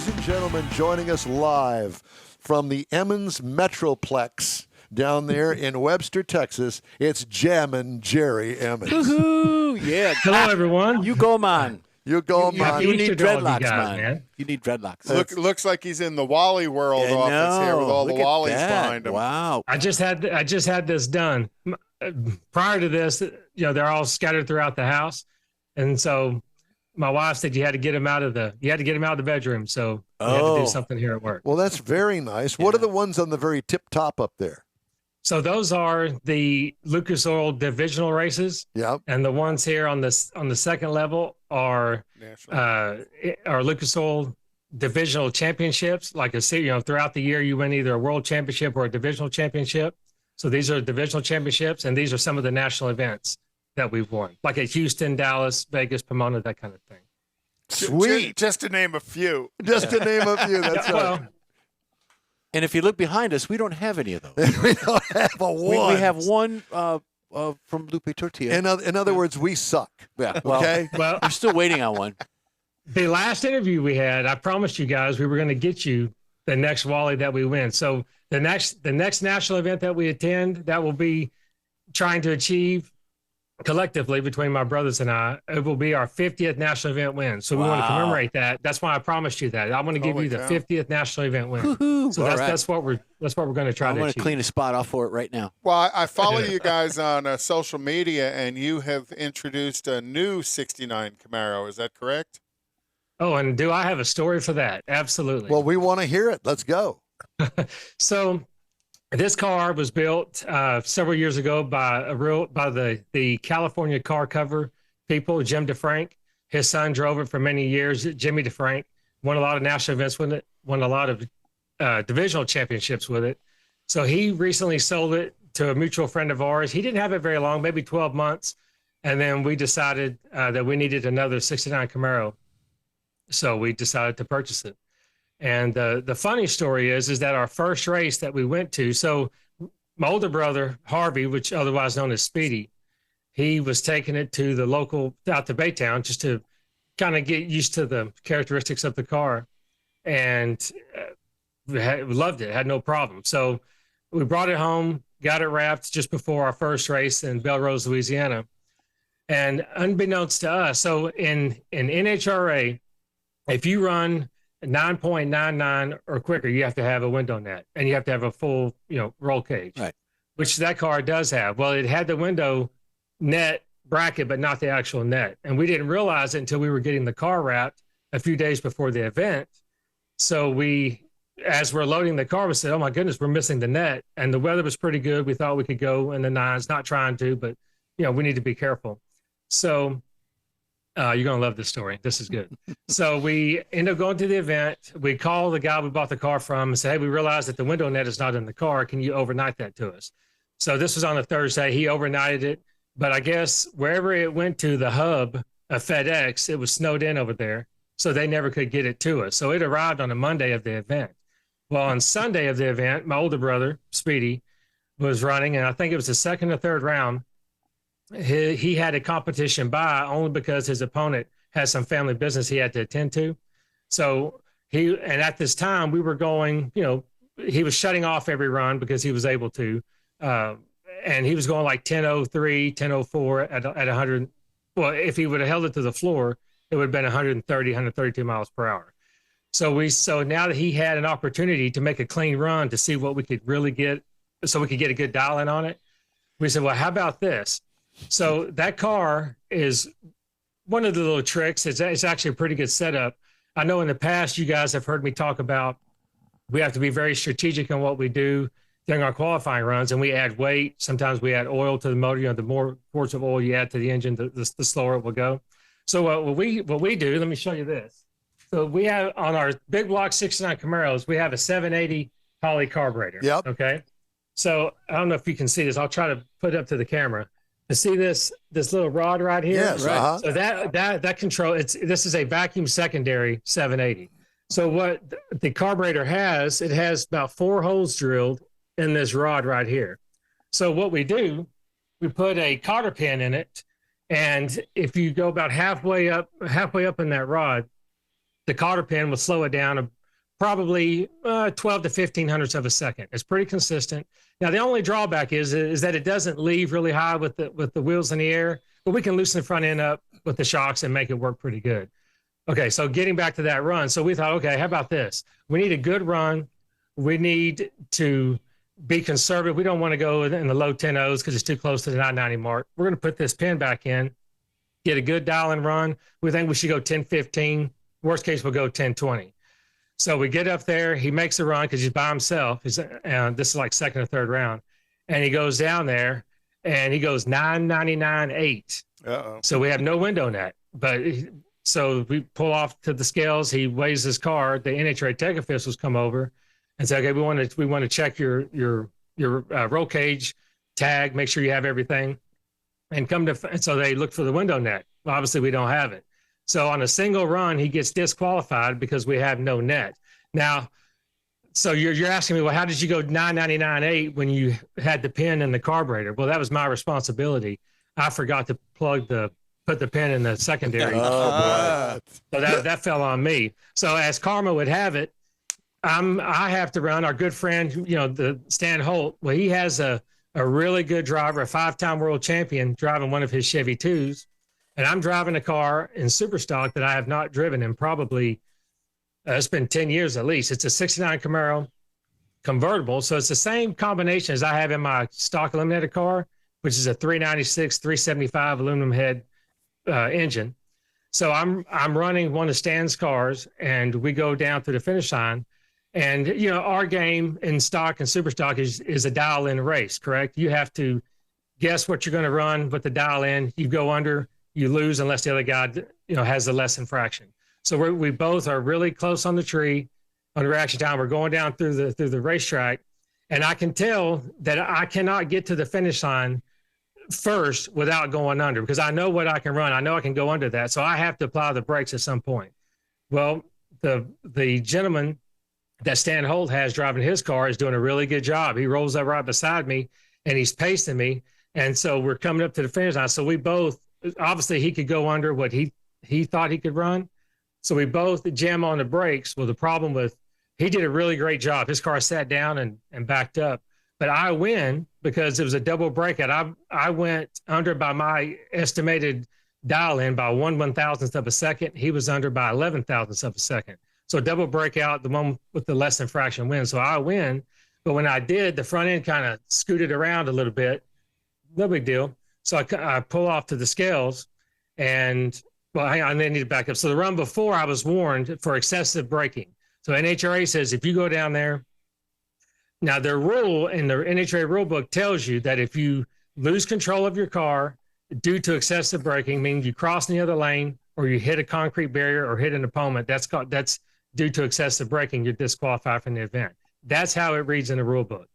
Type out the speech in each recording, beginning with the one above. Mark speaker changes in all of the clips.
Speaker 1: Ladies and gentlemen, joining us live from the Emmons Metroplex down there in Webster, Texas, it's Jammin' Jerry Emmons.
Speaker 2: Woohoo! Yeah.
Speaker 3: Hello, everyone.
Speaker 2: You go, man.
Speaker 1: You go, man.
Speaker 2: You need dreadlocks,
Speaker 3: guys,
Speaker 2: man. You need dreadlocks.
Speaker 4: Looks like he's in the Wally World office here with all the Wallies behind him.
Speaker 2: Wow.
Speaker 3: I just had this done. Prior to this, they're all scattered throughout the house, and so my wife said you had to get him out of the bedroom. So we had to do something here at work.
Speaker 1: Well, that's very nice. What are the ones on the very tip top up there?
Speaker 3: So those are the Lucas Oil divisional races.
Speaker 1: Yep.
Speaker 3: And the ones here on the second level are Lucas Oil divisional championships. Like throughout the year you win either a world championship or a divisional championship. So these are divisional championships, and these are some of the national events that we've won, like at Houston, Dallas, Vegas, Pomona, that kind of thing.
Speaker 1: Sweet.
Speaker 4: Just to name a few.
Speaker 1: Just to name a few. That's right.
Speaker 3: Well,
Speaker 2: And if you look behind us, we don't have any of those.
Speaker 1: We don't have a one.
Speaker 2: We have one from Lupe Tortilla.
Speaker 1: In other words, we suck.
Speaker 2: Yeah. Well,
Speaker 1: Okay.
Speaker 3: well,
Speaker 2: I'm still waiting on one.
Speaker 3: the last interview we had, I promised you guys we were going to get you the next Wally that we win. So the next national event that we attend, that will be trying to achieve collectively between my brothers and I, it will be our 50th national event win. So we want to commemorate that. That's why I promised you that. I want to give you the 50th national event win.
Speaker 2: Woo-hoo.
Speaker 3: So that's what we're going to try
Speaker 2: I'm
Speaker 3: to
Speaker 2: going
Speaker 3: achieve.
Speaker 2: to clean a spot off for it right now.
Speaker 4: Well, I follow you guys on social media, and you have introduced a new 69 Camaro. Is that correct?
Speaker 3: Oh, and do I have a story for that? Absolutely.
Speaker 1: Well, we want to hear it. Let's go.
Speaker 3: So this car was built several years ago by the California car cover people, Jim DeFrank. His son drove it for many years. Jimmy DeFrank won a lot of national events with it, won a lot of divisional championships with it. So he recently sold it to a mutual friend of ours. He didn't have it very long, maybe 12 months. And then we decided that we needed another 69 Camaro. So we decided to purchase it. And the funny story is that our first race that we went to, so my older brother, Harvey, which otherwise known as Speedy, he was taking it to the local, out to Baytown, just to kind of get used to the characteristics of the car. And we loved it, had no problem. So we brought it home, got it wrapped just before our first race in Belrose, Louisiana. And unbeknownst to us, so in NHRA, if you run 9.99 or quicker, you have to have a window net, and you have to have a full, roll cage,
Speaker 2: right?
Speaker 3: Which that car does have. Well, it had the window net bracket, but not the actual net. And we didn't realize it until we were getting the car wrapped a few days before the event. So as we're loading the car, we said, oh my goodness, we're missing the net. And the weather was pretty good. We thought we could go in the nines, not trying to, but we need to be careful. So you're going to love this story. This is good. So we end up going to the event. We call the guy we bought the car from and say, hey, we realized that the window net is not in the car. Can you overnight that to us? So this was on a Thursday. He overnighted it. But I guess wherever it went to, the hub of FedEx, it was snowed in over there. So they never could get it to us. So it arrived on a Monday of the event. Well, on Sunday of the event, my older brother, Speedy, was running. And I think it was the second or third round. He had a competition by only because his opponent had some family business he had to attend to. So at this time we were going, he was shutting off every run because he was able to, and he was going like 10:03, 10:04 at 100. Well, if he would have held it to the floor, it would have been 130, 132 miles per hour. So now that he had an opportunity to make a clean run to see what we could really get, so we could get a good dial in on it, we said, well, how about this? So that car is one of the little tricks. It's actually a pretty good setup. I know in the past you guys have heard me talk about we have to be very strategic in what we do during our qualifying runs, and we add weight. Sometimes we add oil to the motor. The more quarts of oil you add to the engine, the slower it will go. So what we do, let me show you this. So we have on our big block 69 Camaros, we have a 780 poly carburetor.
Speaker 1: Yep.
Speaker 3: Okay. So I don't know if you can see this. I'll try to put it up to the camera. To see this little rod right here?
Speaker 1: Yes.
Speaker 3: Right.
Speaker 1: Uh-huh.
Speaker 3: So that control, this is a vacuum secondary 780. So what the carburetor has, it has about 4 holes drilled in this rod right here. So what we do, we put a cotter pin in it, and if you go about halfway up in that rod, the cotter pin will slow it down probably 12 to 15 hundredths of a second. It's pretty consistent. Now, the only drawback is that it doesn't leave really high with the wheels in the air, but we can loosen the front end up with the shocks and make it work pretty good. Okay, so getting back to that run. So we thought, okay, how about this? We need a good run. We need to be conservative. We don't want to go in the low 10-0s because it's too close to the 990 mark. We're going to put this pin back in, get a good dial and run. We think we should go 10-15. Worst case, we'll go 10-20. So we get up there. He makes a run because he's by himself. This is like second or third round. And he goes down there, and he goes 999.8.
Speaker 4: Uh-oh.
Speaker 3: So we have no window net. So we pull off to the scales. He weighs his car. The NHRA tech officials come over and say, okay, we want to check your roll cage tag, make sure you have everything. And so they look for the window net. Well, obviously, we don't have it. So on a single run, he gets disqualified because we have no net. Now, so you're asking me, well, how did you go 999.8 when you had the pin in the carburetor? Well, that was my responsibility. I forgot to put the pin in the secondary.
Speaker 1: Oh,
Speaker 3: So that fell on me. So as karma would have it, I have to run. Our good friend, the Stan Holt. Well, he has a really good driver, a 5-time world champion, driving one of his Chevy 2s. And I'm driving a car in super stock that I have not driven in probably, it's been 10 years at least. It's a 69 Camaro convertible. So it's the same combination as I have in my stock eliminator car, which is a 396, 375 aluminum head engine. So I'm running one of Stan's cars, and we go down to the finish line. And, our game in stock and super stock is a dial in race, correct? You have to guess what you're going to run with the dial in. You go under, you lose unless the other guy, has the less infraction. So we both are really close on the tree on the reaction time. We're going down through the racetrack, and I can tell that I cannot get to the finish line first without going under, because I know what I can run. I know I can go under that. So I have to apply the brakes at some point. Well, the gentleman that Stan Holt has driving his car is doing a really good job. He rolls up right beside me, and he's pacing me. And so we're coming up to the finish line. So we both, obviously he could go under what he thought he could run. So we both jam on the brakes. Well, the problem he did a really great job. His car sat down and backed up, but I win because it was a double breakout. I went under by my estimated dial in by 1/1000th of a second. He was under by 11,000ths of a second. So double breakout, the one with the less infraction wins. So I win. But when I did, the front end kind of scooted around a little bit. No big deal. So I pull off to the scales, and well, hang on, I need to back up. So the run before, I was warned for excessive braking. So NHRA says if you go down there, now their rule in the NHRA rule book tells you that if you lose control of your car due to excessive braking, meaning you cross in the other lane or you hit a concrete barrier or hit an opponent, that's due to excessive braking, you're disqualified from the event. That's how it reads in the rule book.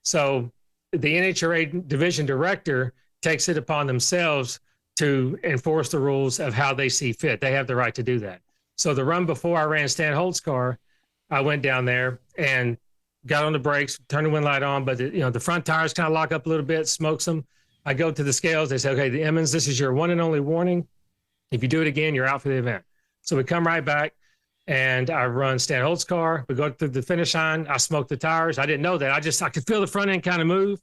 Speaker 3: So the NHRA division director takes it upon themselves to enforce the rules of how they see fit. They have the right to do that. So the run before I ran Stan Holt's car, I went down there and got on the brakes, turned the wind light on, but the front tires kind of lock up a little bit, smokes them. I go to the scales. They say, okay, the Emmons, this is your one and only warning. If you do it again, you're out for the event. So we come right back, and I run Stan Holt's car. We go through the finish line. I smoke the tires. I didn't know that. I could feel the front end kind of move.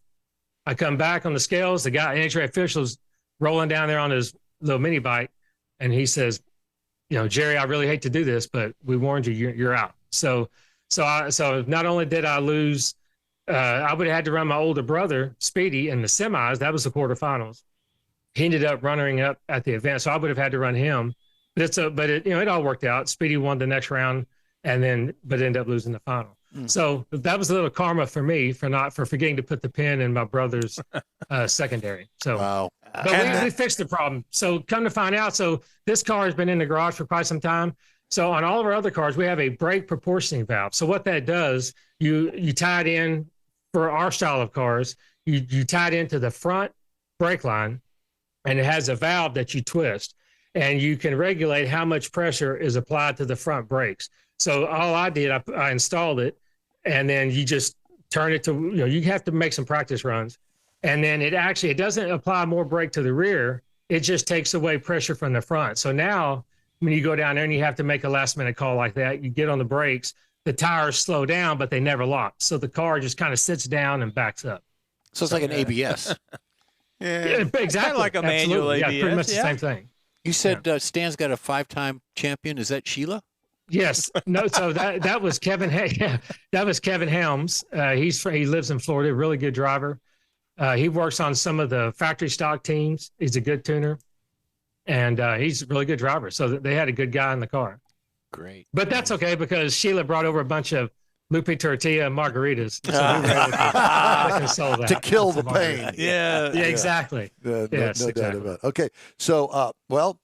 Speaker 3: I come back on the scales. The guy, NHRA officials, rolling down there on his little mini bike, and he says, Jerry, I really hate to do this, but we warned you, you're out. So not only did I lose, I would have had to run my older brother, Speedy, in the semis. That was the quarterfinals. He ended up running up at the event, so I would have had to run him. But it all worked out. Speedy won the next round, but ended up losing the final. So that was a little karma for me for forgetting to put the pin in my brother's secondary. So,
Speaker 1: wow.
Speaker 3: But we fixed the problem. So come to find out, this car has been in the garage for quite some time. So on all of our other cars, we have a brake proportioning valve. So what that does, you tie it in for our style of cars. You tie it into the front brake line, and it has a valve that you twist, and you can regulate how much pressure is applied to the front brakes. So all I did, I installed it, and then you just turn it to, you have to make some practice runs. And then it doesn't apply more brake to the rear. It just takes away pressure from the front. So now when you go down there and you have to make a last minute call like that, you get on the brakes, the tires slow down, but they never lock. So the car just kind of sits down and backs up.
Speaker 2: So it's like an ABS.
Speaker 4: Yeah.
Speaker 3: Yeah, exactly.
Speaker 5: Kind of like a manual
Speaker 3: Absolutely.
Speaker 5: ABS.
Speaker 3: Yeah, pretty much the
Speaker 5: yeah.
Speaker 3: same thing.
Speaker 2: You said Stan's got a 5-time champion. Is that Sheila?
Speaker 3: Yes. No. So that was Kevin. Yeah, that was Kevin Helms. He lives in Florida. Really good driver. He works on some of the factory stock teams. He's a good tuner, and he's a really good driver. So they had a good guy in the car.
Speaker 2: Great.
Speaker 3: But that's okay because Sheila brought over a bunch of lupe tortilla and margaritas. So we were able to console that.
Speaker 1: To kill the pain.
Speaker 5: Yeah.
Speaker 3: Yeah, exactly.
Speaker 1: No
Speaker 3: Yes,
Speaker 1: doubt
Speaker 3: exactly.
Speaker 1: about it. Okay, so well,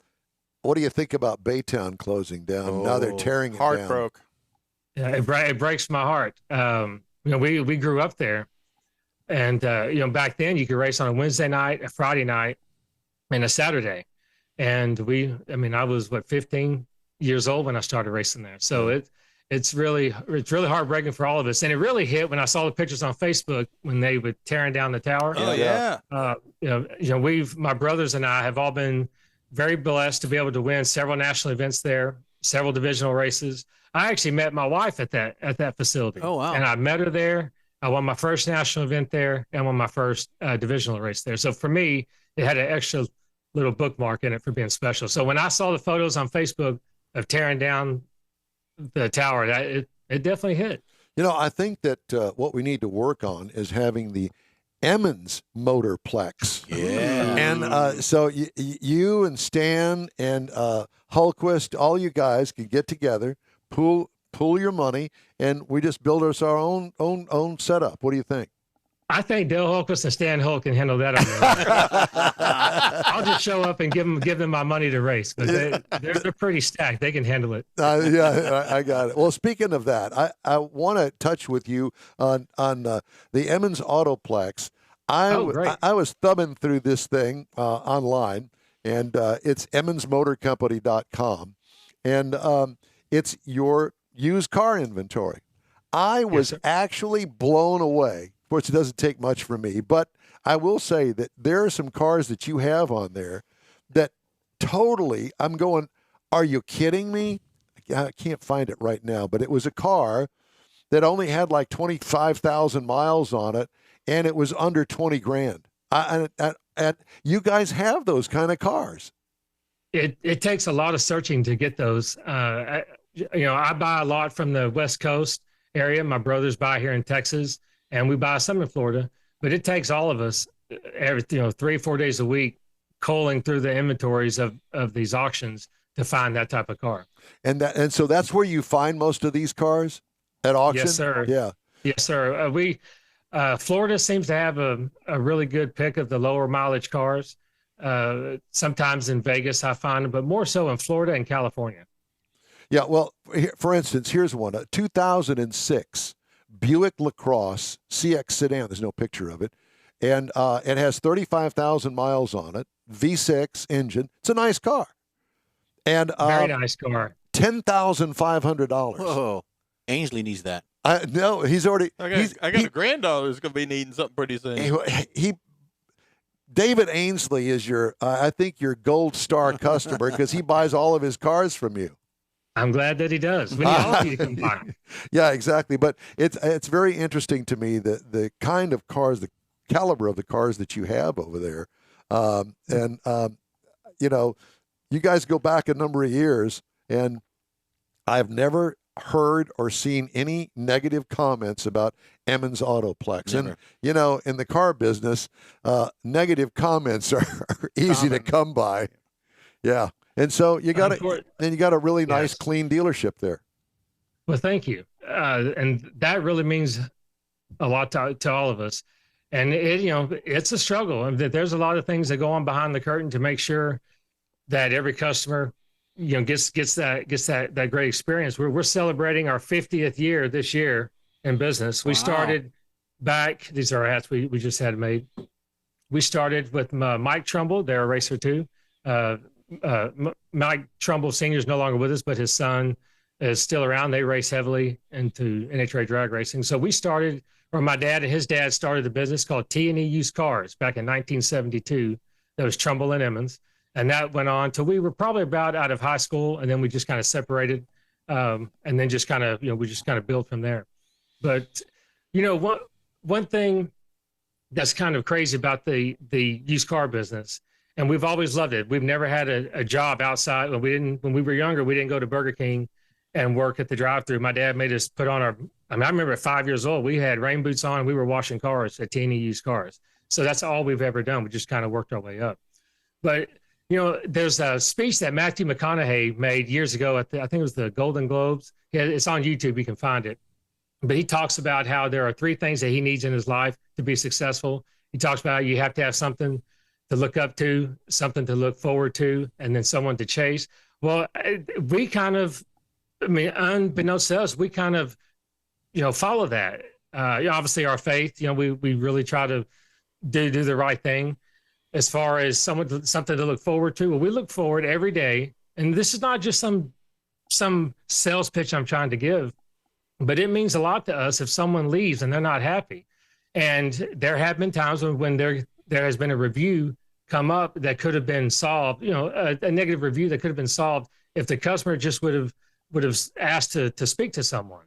Speaker 1: what do you think about Baytown closing down? Now they're tearing it
Speaker 4: Heart
Speaker 1: down.
Speaker 4: broke.
Speaker 3: Yeah, it breaks my heart. We grew up there, and back then you could race on a Wednesday night, a Friday night, and a Saturday, and I was 15 years old when I started racing there. So it's really heartbreaking for all of us, and it really hit when I saw the pictures on Facebook when they were tearing down the tower.
Speaker 5: Oh yeah.
Speaker 3: My brothers and I have all been very blessed to be able to win several national events there, several divisional races. I actually met my wife at that facility.
Speaker 2: Oh, wow.
Speaker 3: And I met her there. I won my first national event there and won my first divisional race there. So for me, it had an extra little bookmark in it for being special. So when I saw the photos on Facebook of tearing down the tower, it definitely hit.
Speaker 1: I think that what we need to work on is having the Emmons Motorplex.
Speaker 2: Yeah.
Speaker 1: And so you and Stan and Hulquist, all you guys can get together, pool your money, and we just build us our own setup. What do you think?
Speaker 3: I think Dale Hulquist and Stan Hull can handle that on their own. I'll just show up and give them my money to race, but they're pretty stacked. They can handle it.
Speaker 1: Yeah, I got it. Well, speaking of that, I want to touch with you on the Emmons Autoplex. I was thumbing through this thing online, and it's emmonsmotorcompany.com, and it's your used car inventory. I was actually blown away. Of course, it doesn't take much for me, but I will say that there are some cars that you have on there that totally, I'm going, are you kidding me? I can't find it right now, but it was a car that only had like 25,000 miles on it, and it was under 20 grand. And you guys have those kind of cars.
Speaker 3: It takes a lot of searching to get those. I buy a lot from the West Coast area. My brothers buy here in Texas, and we buy some in Florida. But it takes all of us 3-4 days a week culling through the inventories of these auctions to find that type of car.
Speaker 1: And so that's where you find most of these cars at auction?
Speaker 3: Yes, sir.
Speaker 1: Yeah.
Speaker 3: Yes, sir. Florida seems to have a really good pick of the lower mileage cars. Sometimes in Vegas I find them, but more so in Florida and California.
Speaker 1: Yeah, well, for instance, here's one. A 2006 Buick LaCrosse CX sedan. There's no picture of it. And it has 35,000 miles on it, V6 engine. It's a nice car. And
Speaker 3: Very nice car.
Speaker 1: $10,500.
Speaker 2: Whoa. Ainsley needs that.
Speaker 1: No, he's already.
Speaker 5: I got a granddaughter who's gonna be needing something pretty soon.
Speaker 1: David Ainsley is I think your gold star customer because he buys all of his cars from you.
Speaker 3: I'm glad that he does. We need all of you to come by.
Speaker 1: Yeah, exactly. But it's very interesting to me the kind of cars, the caliber of the cars that you have over there, you guys go back a number of years, and I've never heard or seen any negative comments about Emmons Autoplex.
Speaker 2: Never.
Speaker 1: And in the car business, negative comments are easy to come by. Yeah. And so you got a really nice, clean dealership there.
Speaker 3: Well, thank you. And that really means a lot to all of us. And it's a struggle. I mean, there's a lot of things that go on behind the curtain to make sure that every customer, gets that great experience. We're celebrating our 50th year this year in business. We started back. These are our hats we just had made. We started with Mike Trumbull. They're a racer too. Mike Trumbull Sr. is no longer with us, but his son is still around. They race heavily into NHRA drag racing. So we started, or my dad and his dad started the business called T&E Used Cars back in 1972. That was Trumbull and Emmons. And that went on till we were probably about out of high school. And then we just kind of separated. And then just kind of, we just kind of built from there. But, one thing that's kind of crazy about the used car business, and we've always loved it. We've never had a job outside. When we were younger, we didn't go to Burger King and work at the drive-thru. My dad made us put on I remember at 5 years old, we had rain boots on and we were washing cars at T&E Used Cars. So that's all we've ever done. We just kind of worked our way up. But, there's a speech that Matthew McConaughey made years ago I think it was the Golden Globes. It's on YouTube. You can find it. But he talks about how there are 3 things that he needs in his life to be successful. He talks about you have to have something to look up to, something to look forward to, and then someone to chase. Well, we kind of, unbeknownst to us, we kind of, follow that. Obviously our faith, we really try to do the right thing. As far as something to look forward to, well, we look forward every day. And this is not just some sales pitch I'm trying to give, but it means a lot to us if someone leaves and they're not happy. And there have been times when there has been a review come up that could have been solved, a negative review that could have been solved if the customer just would have asked to speak to someone.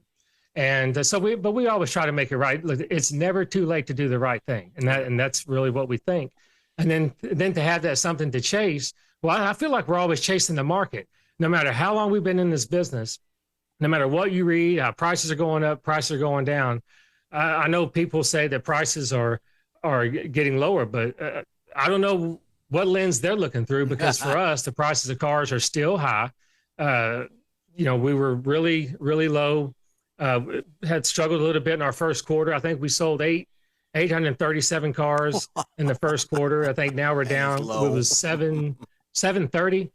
Speaker 3: And so we always try to make it right. Look, it's never too late to do the right thing. And that's really what we think. And then to have that something to chase, well, I feel like we're always chasing the market. No matter how long we've been in this business, no matter what you read, prices are going up, prices are going down. I know people say that prices are getting lower, but I don't know what lens they're looking through, because for us, the prices of cars are still high. We were really, really low. Had struggled a little bit in our first quarter. I think we sold 837 cars in the first quarter. I think now we're down. It was 730.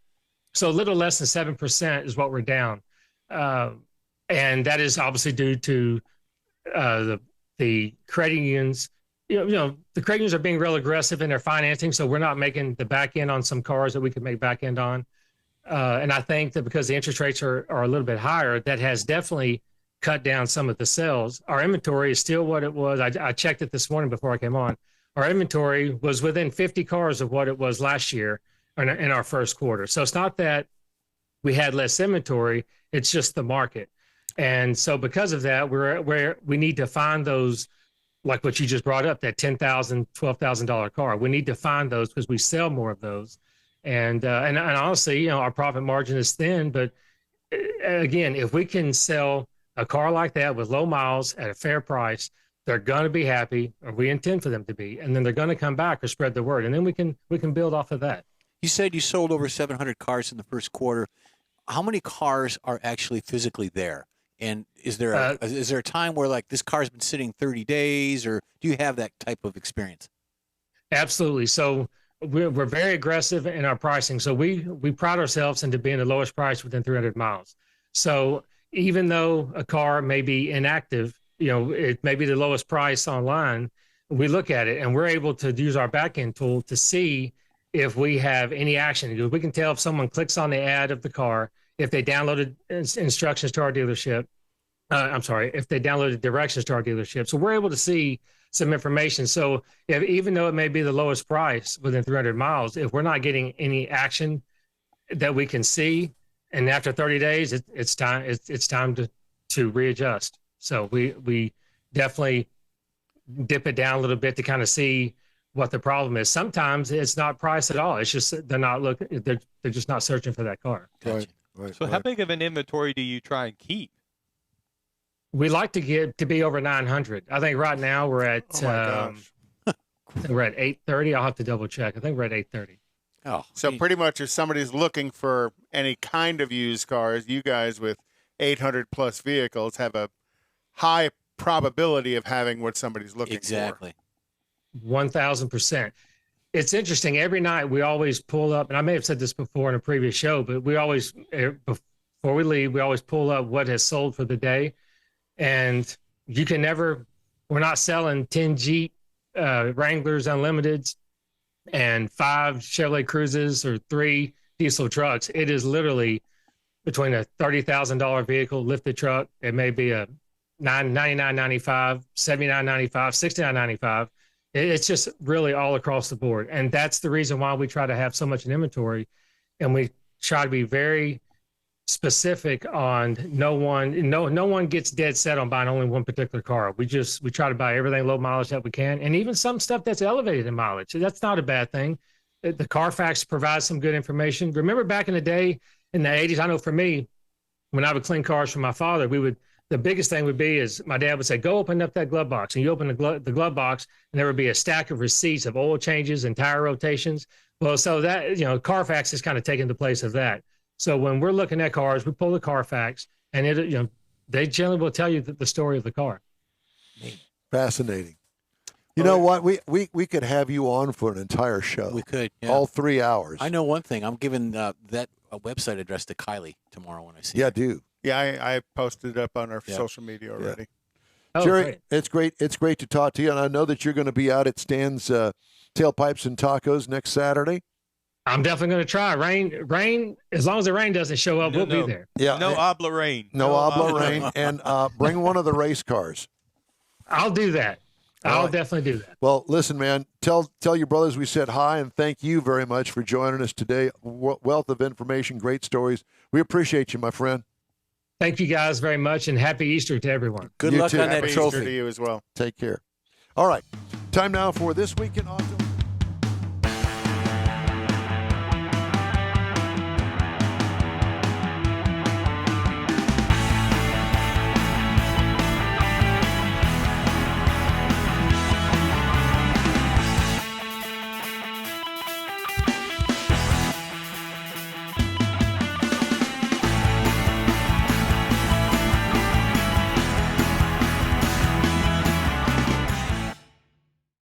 Speaker 3: So a little less than 7% is what we're down. And that is obviously due to the credit unions. The credit unions are being real aggressive in their financing. So we're not making the back end on some cars that we could make back end on. And I think that because the interest rates are a little bit higher, that has definitely cut down some of the sales. Our inventory is still what it was. I checked it this morning before I came on. Our inventory was within 50 cars of what it was last year in our first quarter. So it's not that we had less inventory, it's just the market. And so because of that, we need to find those, like what you just brought up, that $10,000, $12,000 car. We need to find those because we sell more of those. And honestly, our profit margin is thin, but again, if we can sell a car like that with low miles at a fair price, they're going to be happy, or we intend for them to be, and then they're going to come back or spread the word, and then we can build off of that.
Speaker 2: You said you sold over 700 cars in the first quarter. How many cars are actually physically there? And is there a time where like this car's been sitting 30 days, or do you have that type of experience? Absolutely.
Speaker 3: So we're very aggressive in our pricing. So we pride ourselves into being the lowest price within 300 miles. So even though a car may be inactive, it may be the lowest price online, we look at it and we're able to use our back-end tool to see if we have any action. We can tell if someone clicks on the ad of the car, if they downloaded instructions to our dealership. If they downloaded directions to our dealership. So we're able to see some information. So even though it may be the lowest price within 300 miles, if we're not getting any action that we can see, and after 30 days, it's time to readjust. So we definitely dip it down a little bit to kind of see what the problem is. Sometimes it's not price at all. It's just they're not looking. They're just not searching for that car.
Speaker 1: Right.
Speaker 5: So how big of an inventory do you try and keep?
Speaker 3: We like to get to be over 900. I think right now we're at we're at 830. I'll have to double check. I think we're at 830.
Speaker 4: Oh, so pretty much if somebody's looking for any kind of used cars, you guys with 800 plus vehicles have a high probability of having what somebody's looking for.
Speaker 2: Exactly.
Speaker 3: 1,000%. It's interesting. Every night we always pull up, and I may have said this before in a previous show, but we always, before we leave, we always pull up what has sold for the day. And you can never, we're not selling 10 Jeep Wranglers Unlimiteds and 5 Chevrolet Cruises or 3 diesel trucks. It is literally between a $30,000 vehicle lifted truck. It may be a $99.95, $79.95, $69.95. It's just really all across the board. And that's the reason why we try to have so much in inventory. And we try to be very specific on no one gets dead set on buying only one particular car. We try to buy everything low mileage that we can. And even some stuff that's elevated in mileage. That's not a bad thing. The Carfax provides some good information. Remember back in the day in the 80s, I know for me, when I would clean cars for my father, the biggest thing would be is my dad would say, go open up that glove box. And you open the glove box and there would be a stack of receipts of oil changes and tire rotations. Well, so that, Carfax is kind of taking the place of that. So when we're looking at cars, we pull the Carfax and they generally will tell you the story of the car.
Speaker 1: Fascinating. You know what? We could have you on for an entire show.
Speaker 2: We could. Yeah.
Speaker 1: All 3 hours.
Speaker 2: I know one thing. I'm giving that website address to Kylie tomorrow when I see her.
Speaker 1: Yeah, do.
Speaker 4: Yeah, I posted it up on our social media already.
Speaker 1: Yeah. Jerry, it's great. It's great to talk to you, and I know that you're going to be out at Stan's Tailpipes and Tacos next Saturday.
Speaker 3: I'm definitely going to try. Rain. As long as the rain doesn't show up, we'll be there.
Speaker 1: Yeah,
Speaker 5: no habla rain.
Speaker 1: No habla rain, and bring one of the race cars.
Speaker 3: I'll do that. I'll definitely do that.
Speaker 1: Well, listen, man. Tell your brothers we said hi, and thank you very much for joining us today. Wealth of information, great stories. We appreciate you, my friend.
Speaker 3: Thank you guys very much, and happy Easter to everyone.
Speaker 2: Good
Speaker 1: You
Speaker 2: luck
Speaker 1: too.
Speaker 2: on that
Speaker 4: Happy
Speaker 2: trophy.
Speaker 4: Easter to you as well.
Speaker 1: Take care. All right. Time now for This Week in Auto.